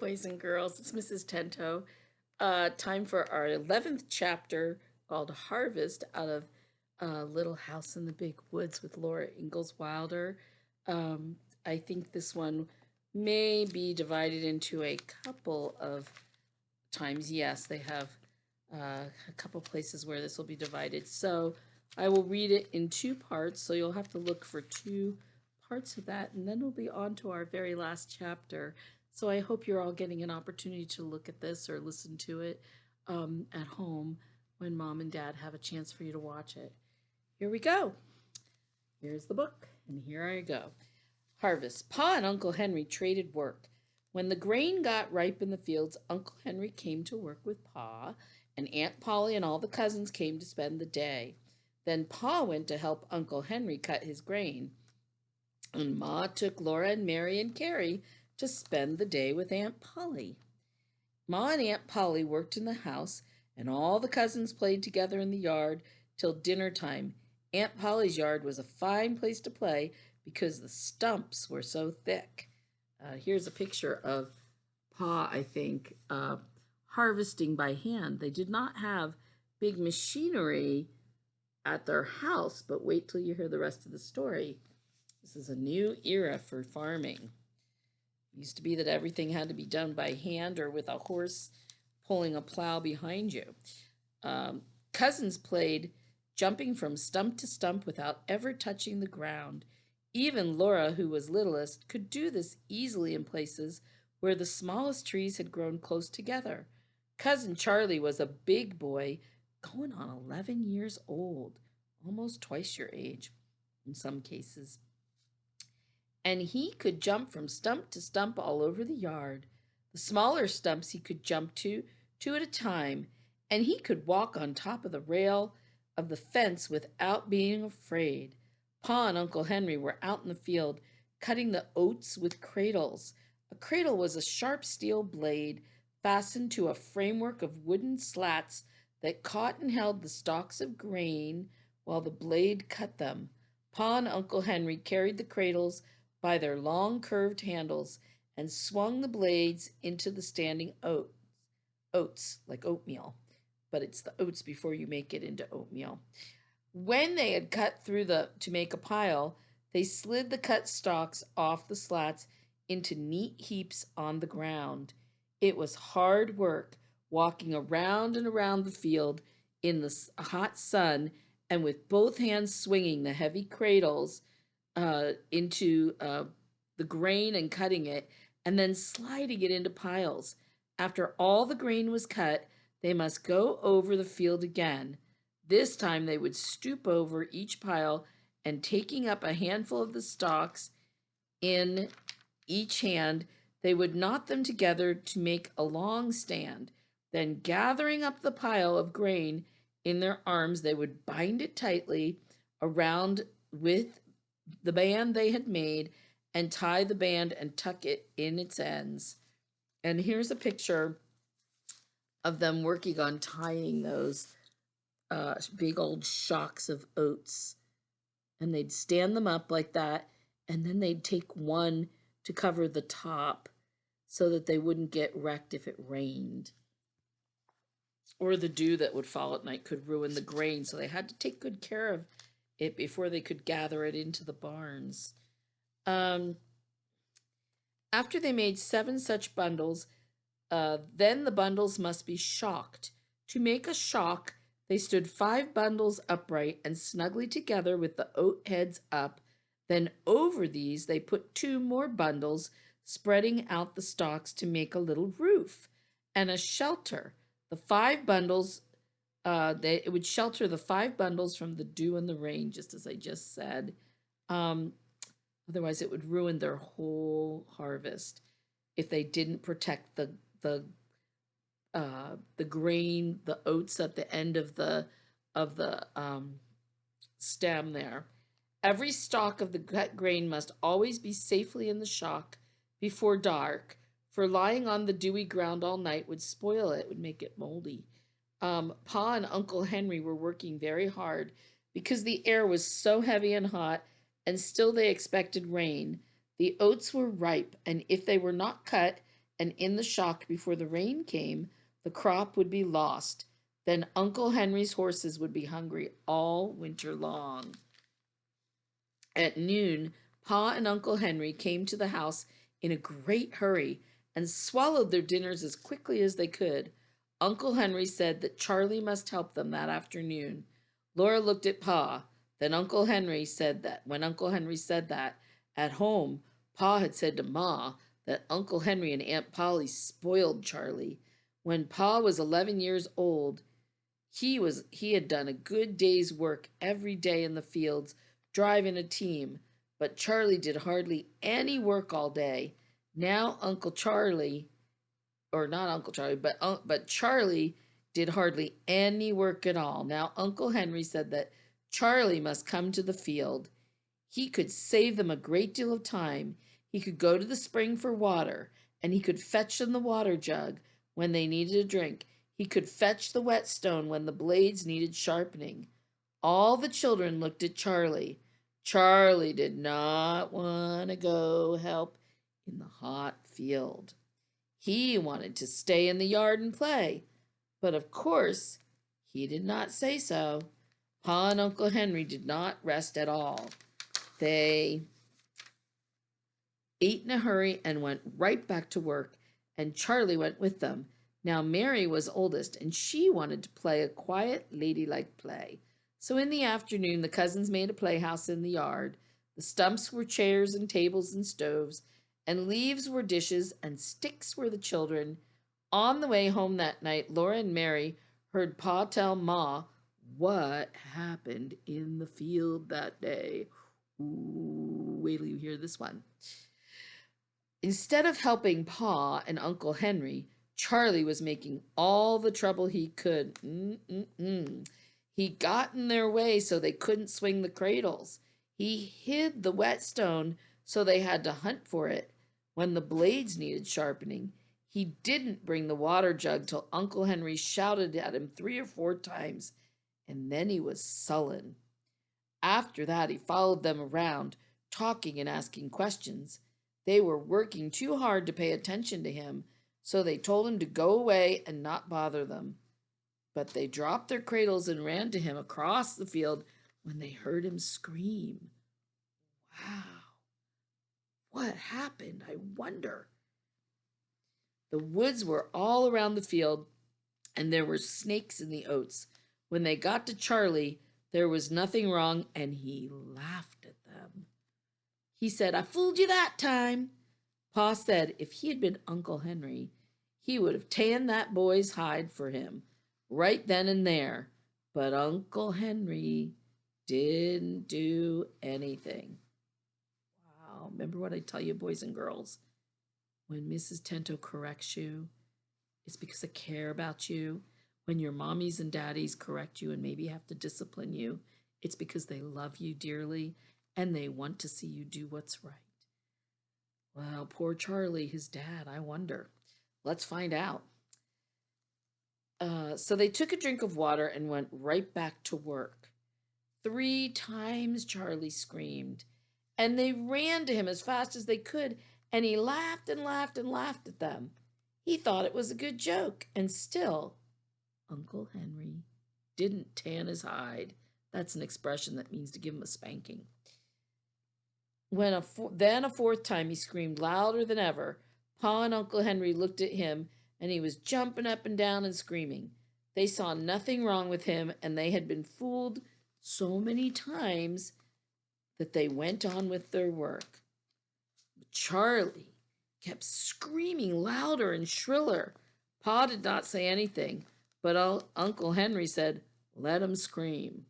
boys and girls. It's Mrs. Tento. Time for our 11th chapter called Harvest out of Little House in the Big Woods with Laura Ingalls Wilder. Um, I think this one may be divided into a couple of times. Yes, they have a couple places where this will be divided. So I will read it in two parts. So you'll have to look for two parts of that, and then we'll be on to our very last chapter. So I hope you're all getting an opportunity to look at this or listen to it at home when mom and dad have a chance for you to watch it. Here we go. Here's the book, and here I go. Harvest. Pa and Uncle Henry traded work. When the grain got ripe in the fields, Uncle Henry came to work with Pa, and Aunt Polly and all the cousins came to spend the day. Then Pa went to help Uncle Henry cut his grain, and Ma took Laura and Mary and Carrie to spend the day with Aunt Polly. Ma and Aunt Polly worked in the house, and all the cousins played together in the yard till dinner time. Aunt Polly's yard was a fine place to play because the stumps were so thick. Here's a picture of Pa, I think, harvesting by hand. They did not have big machinery at their house, but wait till you hear the rest of the story. This is a new era for farming. It used to be that everything had to be done by hand or with a horse pulling a plow behind you. Cousins played jumping from stump to stump without ever touching the ground. Even Laura, who was littlest, could do this easily in places where the smallest trees had grown close together. Cousin Charlie was a big boy, going on 11 years old, almost twice your age in some cases. And he could jump from stump to stump all over the yard. The smaller stumps he could jump to, two at a time, and he could walk on top of the rail of the fence without being afraid. Pa and Uncle Henry were out in the field cutting the oats with cradles. A cradle was a sharp steel blade fastened to a framework of wooden slats that caught and held the stalks of grain while the blade cut them. Pa and Uncle Henry carried the cradles by their long curved handles and swung the blades into the standing oats, like oatmeal, but it's the oats before you make it into oatmeal. When they had cut through to make a pile, they slid the cut stalks off the slats into neat heaps on the ground. It was hard work walking around and around the field in the hot sun and with both hands swinging the heavy cradles into the grain and cutting it, and then sliding it into piles. After all the grain was cut, they must go over the field again. This time they would stoop over each pile and taking up a handful of the stalks in each hand, they would knot them together to make a long stand. Then gathering up the pile of grain in their arms, they would bind it tightly around with the band they had made and tie the band and tuck it in its ends. And here's a picture of them working on tying those big old shocks of oats. And they'd stand them up like that, and then they'd take one to cover the top so that they wouldn't get wrecked if it rained. Or the dew that would fall at night could ruin the grain, so they had to take good care of it before they could gather it into the barns. After they made 7 such bundles, then the bundles must be shocked. To make a shock, they stood 5 bundles upright and snugly together with the oat heads up. Then over these they put 2 more bundles, spreading out the stalks to make a little roof and a shelter. The 5 bundles, it would shelter the 5 bundles from the dew and the rain, just as I just said. Otherwise, it would ruin their whole harvest if they didn't protect the grain, the oats at the end of the stem there. Every stalk of the cut grain must always be safely in the shock before dark, for lying on the dewy ground all night would spoil it, would make it moldy. Pa and Uncle Henry were working very hard because the air was so heavy and hot, and still they expected rain. The oats were ripe, and if they were not cut and in the shock before the rain came, the crop would be lost. Then Uncle Henry's horses would be hungry all winter long. At noon, Pa and Uncle Henry came to the house in a great hurry and swallowed their dinners as quickly as they could. Uncle Henry said that Charlie must help them that afternoon. Laura looked at Pa. Then Uncle Henry said that when Uncle Henry said that, at home, Pa had said to Ma that Uncle Henry and Aunt Polly spoiled Charlie. When Pa was 11 years old, he had done a good day's work every day in the fields driving a team, but Charlie did hardly any work all day. Now Uncle Charlie, or not Uncle Charlie, but Charlie did hardly any work at all. Now Uncle Henry said that Charlie must come to the field. He could save them a great deal of time. He could go to the spring for water, and he could fetch them the water jug when they needed a drink. He could fetch the whetstone when the blades needed sharpening. All the children looked at Charlie. Charlie did not want to go help in the hot field. He wanted to stay in the yard and play, but of course he did not say so. Pa and Uncle Henry did not rest at all. They ate in a hurry and went right back to work, and Charlie went with them. Now Mary was oldest, and she wanted to play a quiet, ladylike play. So in the afternoon, the cousins made a playhouse in the yard. The stumps were chairs and tables and stoves, and leaves were dishes, and sticks were the children. On the way home that night, Laura and Mary heard Pa tell Ma what happened in the field that day. Ooh, wait till you hear this one. Instead of helping Pa and Uncle Henry, Charlie was making all the trouble he could. He got in their way so they couldn't swing the cradles. He hid the whetstone so they had to hunt for it when the blades needed sharpening. He didn't bring the water jug till Uncle Henry shouted at him 3 or 4 times, and then he was sullen. After that, he followed them around, talking and asking questions. They were working too hard to pay attention to him, so they told him to go away and not bother them. But they dropped their cradles and ran to him across the field when they heard him scream. Wow, what happened, I wonder? The woods were all around the field, and there were snakes in the oats. When they got to Charlie, there was nothing wrong, and he laughed at them. He said, "I fooled you that time." Pa said if he had been Uncle Henry, he would have tanned that boy's hide for him right then and there. But Uncle Henry didn't do anything. Wow, remember what I tell you, boys and girls? When Mrs. Tento corrects you, it's because I care about you. When your mommies and daddies correct you and maybe have to discipline you, it's because they love you dearly and they want to see you do what's right. Well, poor Charlie, his dad, I wonder. Let's find out. So they took a drink of water and went right back to work. 3 times Charlie screamed, and they ran to him as fast as they could, and he laughed and laughed and laughed at them. He thought it was a good joke, and still, Uncle Henry didn't tan his hide. That's an expression that means to give him a spanking. Then a 4th time he screamed louder than ever. Pa and Uncle Henry looked at him, and he was jumping up and down and screaming. They saw nothing wrong with him, and they had been fooled so many times that they went on with their work. But Charlie kept screaming louder and shriller. Pa did not say anything, but Uncle Henry said, "Let him scream."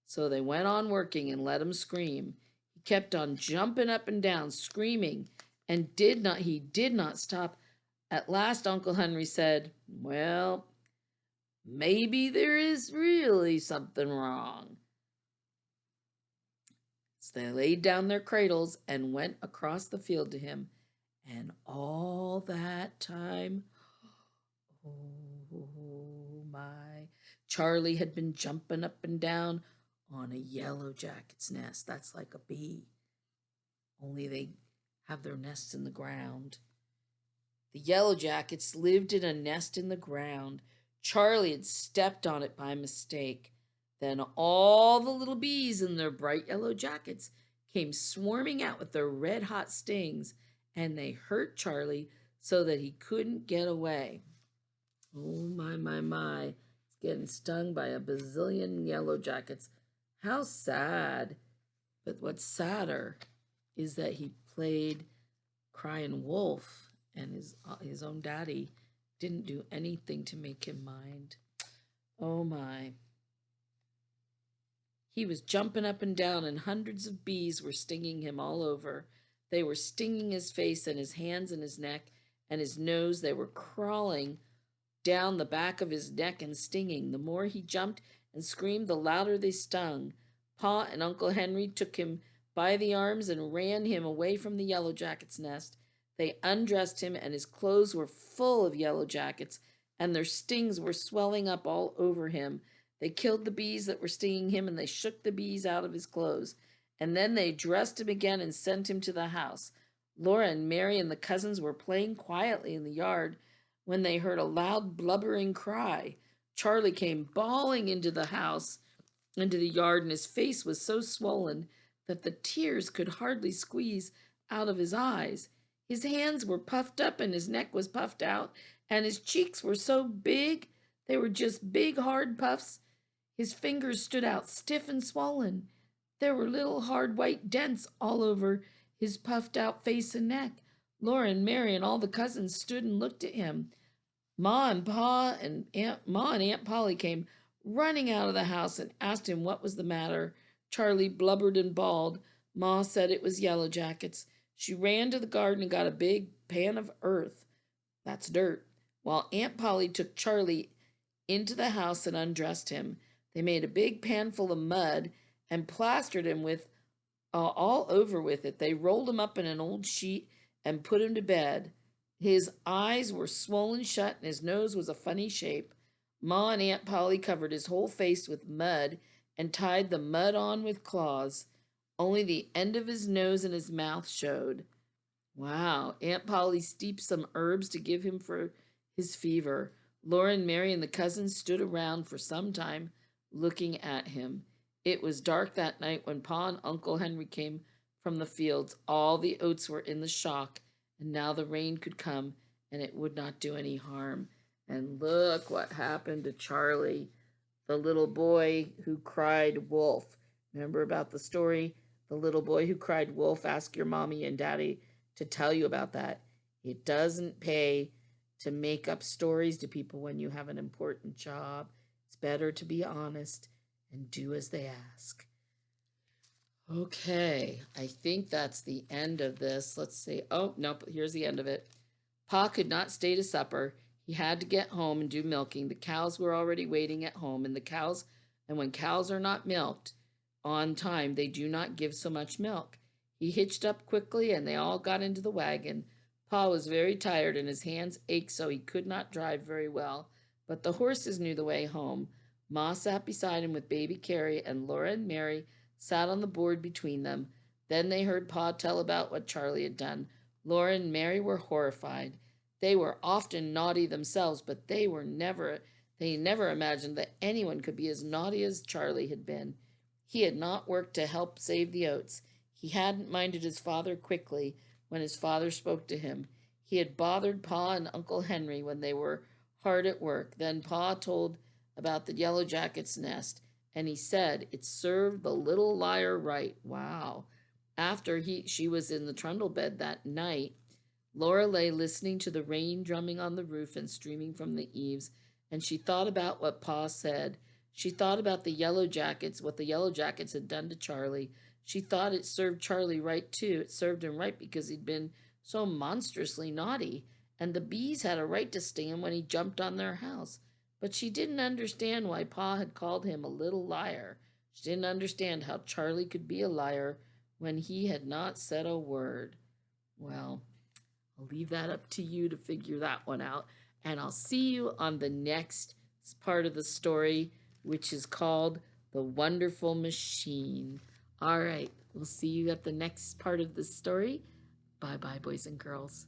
So they went on working and let him scream. He kept on jumping up and down, screaming, and he did not stop. At last Uncle Henry said, "Well, maybe there is really something wrong." So they laid down their cradles and went across the field to him. And all that time, oh my, Charlie had been jumping up and down on a yellow jacket's nest. That's like a bee, only they have their nests in the ground. The Yellow Jackets lived in a nest in the ground. Charlie had stepped on it by mistake. Then all the little bees in their bright yellow jackets came swarming out with their red hot stings, and they hurt Charlie so that he couldn't get away. Oh, my. He's getting stung by a bazillion yellow jackets. How sad. But what's sadder is that he played crying wolf, and his own daddy didn't do anything to make him mind. Oh my. He was jumping up and down, and hundreds of bees were stinging him all over. They were stinging his face and his hands and his neck and his nose. They were crawling down the back of his neck and stinging. The more he jumped and screamed, the louder they stung. Pa and Uncle Henry took him by the arms and ran him away from the Yellow Jackets' nest. They undressed him, and his clothes were full of yellow jackets, and their stings were swelling up all over him. They killed the bees that were stinging him, and they shook the bees out of his clothes. And then they dressed him again and sent him to the house. Laura and Mary and the cousins were playing quietly in the yard when they heard a loud blubbering cry. Charlie came bawling into the house, into the yard, and his face was so swollen that the tears could hardly squeeze out of his eyes. His hands were puffed up and his neck was puffed out, and his cheeks were so big they were just big hard puffs. His fingers stood out stiff and swollen. There were little hard white dents all over his puffed out face and neck. Laura and Mary and all the cousins stood and looked at him. Ma and Aunt Polly came running out of the house and asked him what was the matter. Charlie blubbered and bawled. Ma said it was Yellow Jackets. She ran to the garden and got a big pan of earth. That's dirt. While Aunt Polly took Charlie into the house and undressed him. They made a big pan full of mud and plastered him with all over with it. They rolled him up in an old sheet and put him to bed. His eyes were swollen shut and his nose was a funny shape. Ma and Aunt Polly covered his whole face with mud and tied the mud on with claws. Only the end of his nose and his mouth showed. Wow. Aunt Polly steeped some herbs to give him for his fever. Laura and Mary and the cousins stood around for some time looking at him. It was dark that night when Pa and Uncle Henry came from the fields. All the oats were in the shock, and now the rain could come, and it would not do any harm. And look what happened to Charlie, the little boy who cried wolf. Remember about the story? The little boy who cried wolf. Ask your mommy and daddy to tell you about that. It doesn't pay to make up stories to people when you have an important job. It's better to be honest and do as they ask. Okay, I think that's the end of this. Let's see. Oh, nope, here's the end of it. Pa could not stay to supper. He had to get home and do milking. The cows were already waiting at home, and when cows are not milked on time, they do not give so much milk. He hitched up quickly, and they all got into the wagon. Pa was very tired, and his hands ached so he could not drive very well, but the horses knew the way home. Ma sat beside him with baby Carrie, and Laura and Mary sat on the board between them. Then they heard Pa tell about what Charlie had done. Laura and Mary were horrified. They were often naughty themselves, but they never imagined that anyone could be as naughty as Charlie had been. He had not worked to help save the oats. He hadn't minded his father quickly when his father spoke to him. He had bothered Pa and Uncle Henry when they were hard at work. Then Pa told about the Yellow Jacket's nest, and he said it served the little liar right. Wow. After she was in the trundle bed that night, Laura lay listening to the rain drumming on the roof and streaming from the eaves, and she thought about what Pa said. She thought about the Yellow Jackets, what the Yellow Jackets had done to Charlie. She thought it served Charlie right, too. It served him right because he'd been so monstrously naughty, and the bees had a right to sting him when he jumped on their house. But she didn't understand why Pa had called him a little liar. She didn't understand how Charlie could be a liar when he had not said a word. Well, I'll leave that up to you to figure that one out, and I'll see you on the next part of the story, which is called The Wonderful Machine. All right, we'll see you at the next part of the story. Bye-bye, boys and girls.